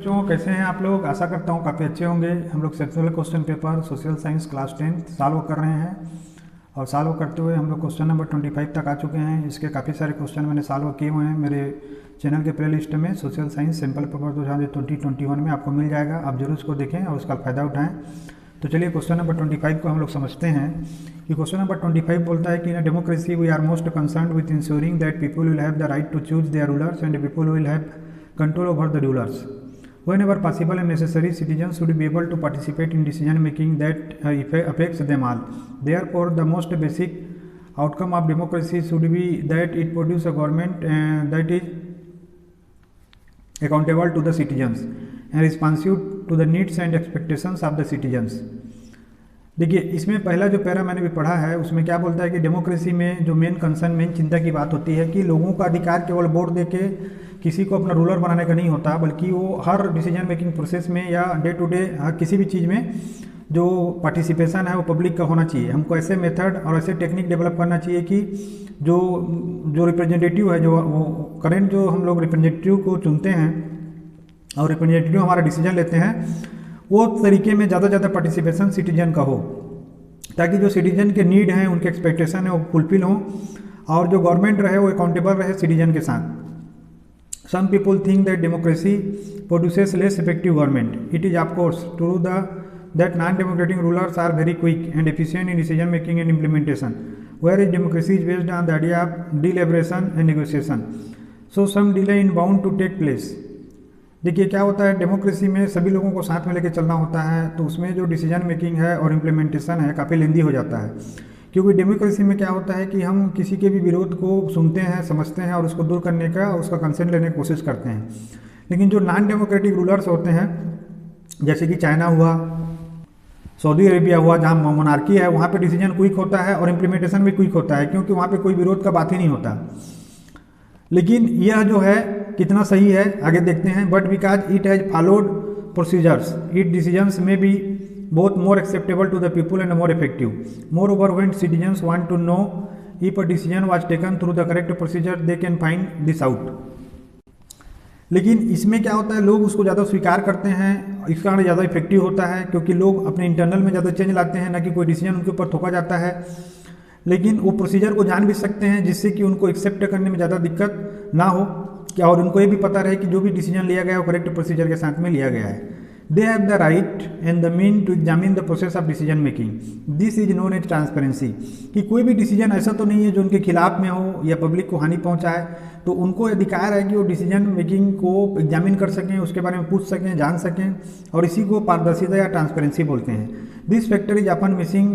बच्चों कैसे हैं आप लोग। आशा करता हूँ काफ़ी अच्छे होंगे। हम लोग sectional question paper social science class 10 solve कर रहे हैं और सॉल्व करते हुए हम लोग क्वेश्चन नंबर 25 तक आ चुके हैं। इसके काफ़ी सारे क्वेश्चन मैंने सॉल्व किए हुए हैं मेरे चैनल के प्ले लिस्ट में। सोशल साइंस सिंपल पेपर 2021 में आपको मिल जाएगा। आप जरूर उसको देखें और उसका फ़ायदा उठाएँ। तो चलिए क्वेश्चन नंबर 25 को हम लोग समझते हैं कि क्वेश्चन नंबर 25 बोलता है कि in a democracy we are most concern with ensuring that people will have the right to choose their rulers and people will have control over the rulers. Whenever possible and necessary, citizens should be able to participate in decision making that affects them all. Therefore, the most basic outcome of democracy should be that it produces a government that is accountable to the citizens and responsive to the needs and expectations of the citizens. देखिए, इसमें पहला जो para मैंने भी पढ़ा है उसमें क्या बोलता है कि डेमोक्रेसी में जो मेन कंसर्न, मेन चिंता की बात होती है कि लोगों का अधिकार केवल वोट देके किसी को अपना रूलर बनाने का नहीं होता, बल्कि वो हर डिसीजन मेकिंग प्रोसेस में या डे टू डे हर किसी भी चीज़ में जो पार्टिसिपेशन है वो पब्लिक का होना चाहिए। हमको ऐसे मेथड और ऐसे टेक्निक डेवलप करना चाहिए कि जो रिप्रेजेंटेटिव है, जो करेंट जो हम लोग रिप्रेजेंटेटिव को चुनते हैं और रिप्रेजेंटेटिव हमारा डिसीजन लेते हैं, वो तरीके में ज़्यादा से ज़्यादा पार्टिसिपेशन सिटीजन का हो, ताकि जो सिटीजन के नीड हैं, उनके एक्सपेक्टेशन है वो फुलफिल हों और जो गवर्नमेंट रहे वो अकाउंटेबल रहे सिटीजन के साथ। Some people think that democracy produces less effective government. It is of course true that non-democratic rulers are very quick and efficient in decision making and implementation, whereas democracy is based on the idea of deliberation and negotiation. So some delay in bound to take place. देखिए क्या होता है, democracy में सभी लोगों को साथ में लेकर चलना होता है, तो उसमें जो डिसीजन मेकिंग है और इम्प्लीमेंटेशन है काफ़ी लेंदी हो जाता है। क्योंकि डेमोक्रेसी में क्या होता है कि हम किसी के भी विरोध को सुनते हैं, समझते हैं और उसको दूर करने का, उसका कंसेंट लेने की कोशिश करते हैं। लेकिन जो नॉन डेमोक्रेटिक रूलर्स होते हैं, जैसे कि चाइना हुआ, सऊदी अरेबिया हुआ, जहाँ मोनार्की है, वहाँ पे डिसीजन क्विक होता है और इम्प्लीमेंटेशन भी क्विक होता है, क्योंकि वहाँ पे कोई विरोध का बात ही नहीं होता। लेकिन यह जो है कितना सही है आगे देखते हैं। But because it has followed procedures, it decisions में B both more acceptable to the people and more effective. Moreover, when citizens want to know if a decision was taken through the correct procedure, they can find this out. लेकिन इसमें क्या होता है, लोग उसको ज़्यादा स्वीकार करते हैं, इस कारण ज़्यादा इफेक्टिव होता है, क्योंकि लोग अपने इंटरनल में ज़्यादा चेंज लाते हैं, ना कि कोई डिसीजन उनके ऊपर थोपा जाता है। लेकिन वो प्रोसीजर को जान भी सकते हैं, जिससे कि उनको एक्सेप्ट करने में ज़्यादा दिक्कत ना हो, क्या और उनको ये भी पता रहे कि जो भी डिसीजन लिया गया है वो करेक्ट प्रोसीजर के साथ में लिया गया है। They have the right and the mean to examine the process of decision making. This is known as transparency. कि कोई भी डिसीजन ऐसा तो नहीं है जो उनके खिलाफ में हो या पब्लिक को हानि पहुंचाए, तो उनको अधिकार है कि वो डिसीजन मेकिंग को एग्जामिन कर सकें, उसके बारे में पूछ सकें, जान सकें, और इसी को पारदर्शिता या ट्रांसपेरेंसी बोलते हैं। This factor is often missing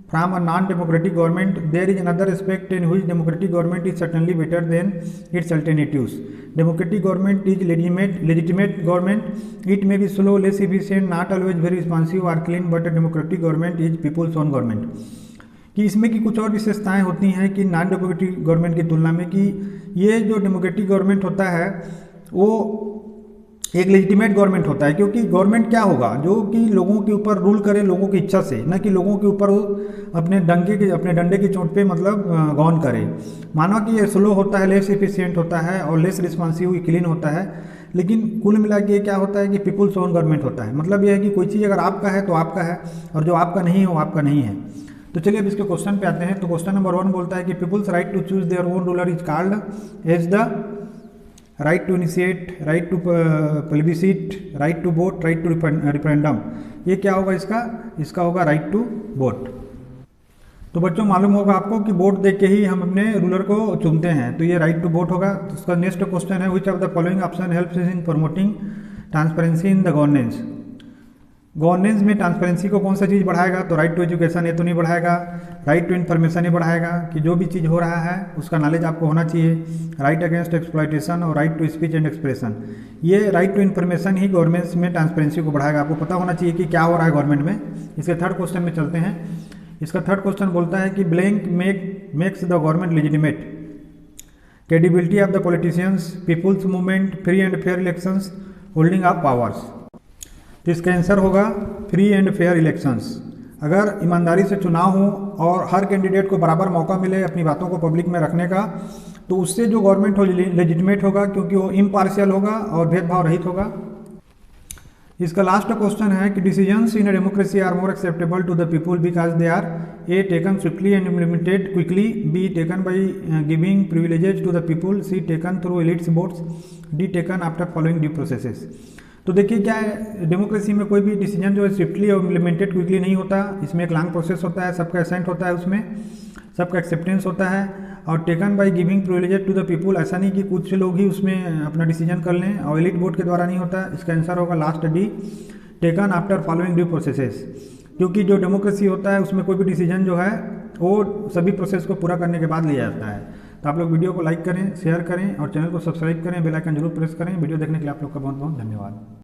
from a non-democratic government. There is another aspect in which democratic government is certainly better than its alternatives. Democratic government is legitimate government. It may be slow, less efficient, not always very responsive or clean, but a democratic government is people's own government. कि इसमें की कुछ और विशेषताएं होती हैं कि non democratic government की तुलना में, कि ये जो डेमोक्रेटिक गवर्नमेंट होता है वो एक लेजिटिमेट गवर्नमेंट होता है। क्योंकि गवर्नमेंट क्या होगा, जो कि लोगों के ऊपर रूल करे लोगों की इच्छा से, न कि लोगों के ऊपर अपने डंडे की चोट पे मतलब गवर्न करे। मानो कि ये स्लो होता है, लेस एफिशिएंट होता है और लेस रिस्पॉन्सिव, क्लीन होता है। लेकिन कुल मिला के क्या होता है कि पीपुल्स ओन गवर्नमेंट होता है। मतलब यह है कि कोई चीज़ अगर आपका है तो आपका है, और जो आपका नहीं है वो आपका नहीं है। तो चलिए अब इसके क्वेश्चन पे आते हैं। तो क्वेश्चन नंबर 1 बोलता है कि peoples right to choose their own ruler is called as the right to initiate, right to plebiscite, right to vote, right to referendum. ये क्या होगा इसका होगा राइट टू वोट। तो बच्चों मालूम होगा आपको कि वोट दे के ही हम अपने रूलर को चुनते हैं, तो ये राइट टू वोट होगा। तो उसका नेक्स्ट क्वेश्चन है, which of the following option helps in promoting transparency in the governance. Governance में ट्रांसपेरेंसी को कौन सा चीज़ बढ़ाएगा, तो राइट टू एजुकेशन ये तो नहीं बढ़ाएगा, राइट टू इन्फॉर्मेशन ही बढ़ाएगा, कि जो भी चीज़ हो रहा है उसका नॉलेज आपको होना चाहिए, राइट अगेंस्ट एक्सप्लॉयटेशन और right to speech and expression. ये राइट टू इन्फॉर्मेशन ही गवर्नेंस में ट्रांसपेरेंसी को बढ़ाएगा। आपको पता होना चाहिए कि क्या हो रहा है गवर्नमेंट में। इसके थर्ड क्वेश्चन में चलते हैं। इसका थर्ड क्वेश्चन बोलता है कि blank makes the government legitimate, credibility of the politicians, peoples movement, free and fair elections, holding of powers. तो इसका आंसर होगा फ्री एंड फेयर इलेक्शंस। अगर ईमानदारी से चुनाव हो और हर कैंडिडेट को बराबर मौका मिले अपनी बातों को पब्लिक में रखने का, तो उससे जो गवर्नमेंट हो लेजिटिमेट होगा, क्योंकि वो इम्पार्शियल होगा और भेदभाव रहित होगा। इसका लास्ट क्वेश्चन है कि decisions in a democracy are more acceptable to the people because they are a taken swiftly and implemented quickly, b taken by giving privileges to the people, c taken through elites votes, d taken after following due processes. तो देखिए क्या है, democracy में कोई भी decision जो है swiftly और इम्प्लीमेंटेड क्विकली नहीं होता, इसमें एक लॉन्ग प्रोसेस होता है, सबका असेंट होता है, उसमें सबका एक्सेप्टेंस होता है। और taken by giving privileges to the people, ऐसा नहीं कि कुछ लोग ही उसमें अपना डिसीजन कर लें, और एलिट वोट के द्वारा नहीं होता। इसका आंसर होगा last D, taken after following due processes. क्योंकि जो डेमोक्रेसी होता है उसमें कोई भी डिसीजन जो है वो सभी प्रोसेस को पूरा करने के बाद लिया जाता है। तो आप लोग वीडियो को लाइक करें, शेयर करें और चैनल को सब्सक्राइब करें, बेल आइकन जरूर प्रेस करें। वीडियो देखने के लिए आप लोग का बहुत बहुत धन्यवाद।